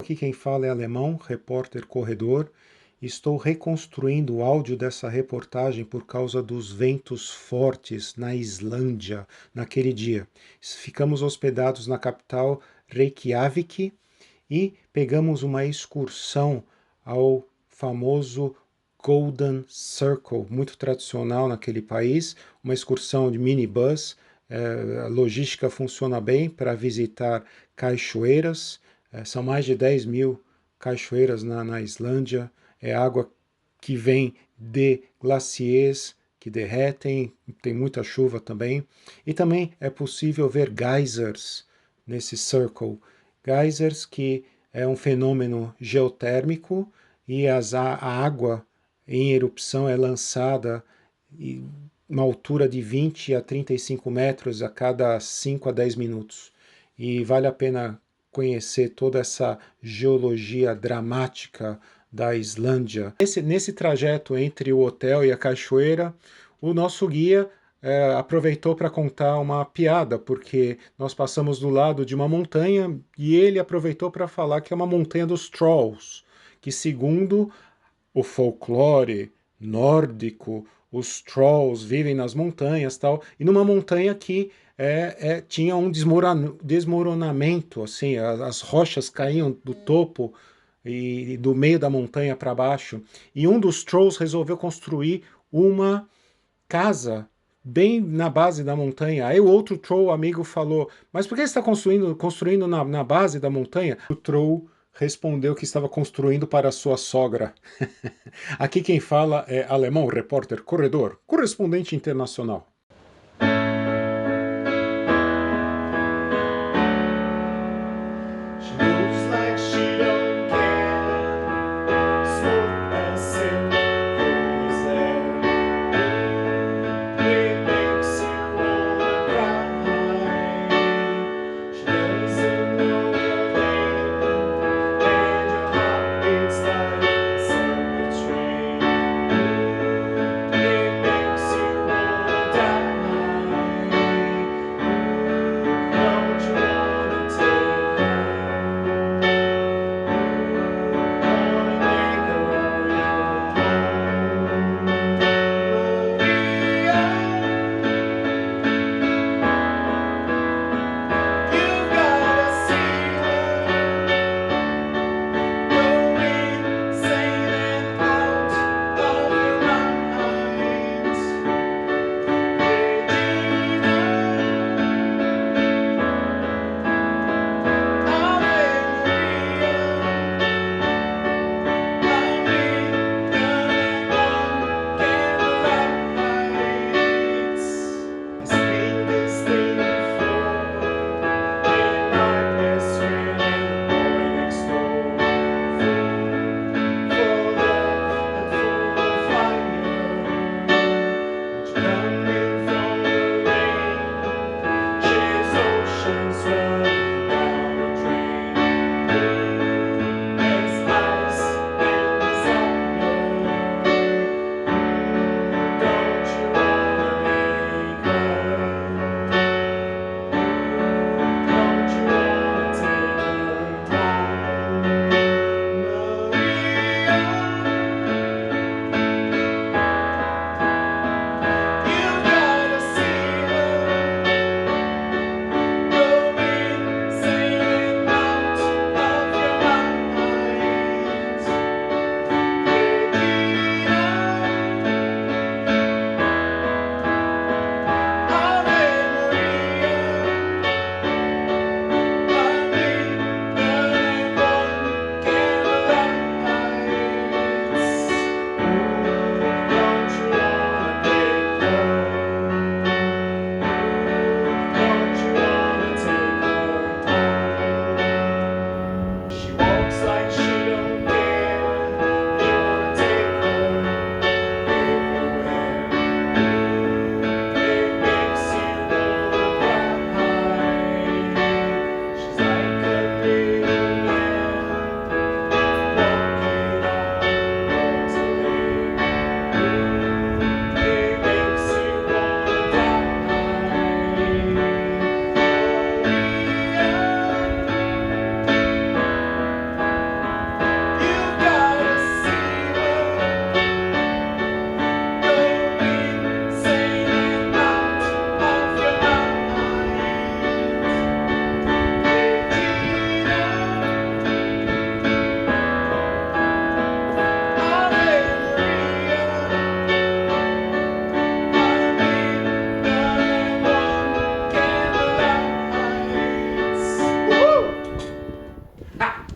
aqui quem fala é Alemão, repórter corredor. Estou reconstruindo o áudio dessa reportagem por causa dos ventos fortes na Islândia naquele dia. Ficamos hospedados na capital Reykjavik e pegamos uma excursão ao famoso Golden Circle, muito tradicional naquele país, uma excursão de minibus. A logística funciona bem para visitar cachoeiras. São mais de 10 mil cachoeiras na Islândia. É água que vem de glaciers que derretem, tem muita chuva também. E também é possível ver geysers nesse circle. Geysers que é um fenômeno geotérmico e a água em erupção é lançada em uma altura de 20 a 35 metros a cada 5 a 10 minutos. E vale a pena conhecer toda essa geologia dramática da Islândia. Nesse trajeto entre o hotel e a cachoeira, o nosso guia aproveitou para contar uma piada, porque nós passamos do lado de uma montanha e ele aproveitou para falar que é uma montanha dos Trolls, que segundo o folclore nórdico, os Trolls vivem nas montanhas tal, e numa montanha que tinha um desmoronamento, assim, as rochas caíam do topo e do meio da montanha para baixo, e um dos Trolls resolveu construir uma casa bem na base da montanha. Aí o outro Troll amigo falou, mas por que você está construindo na base da montanha? O Troll respondeu que estava construindo para sua sogra. Aqui quem fala é Alemão, repórter, corredor, correspondente internacional.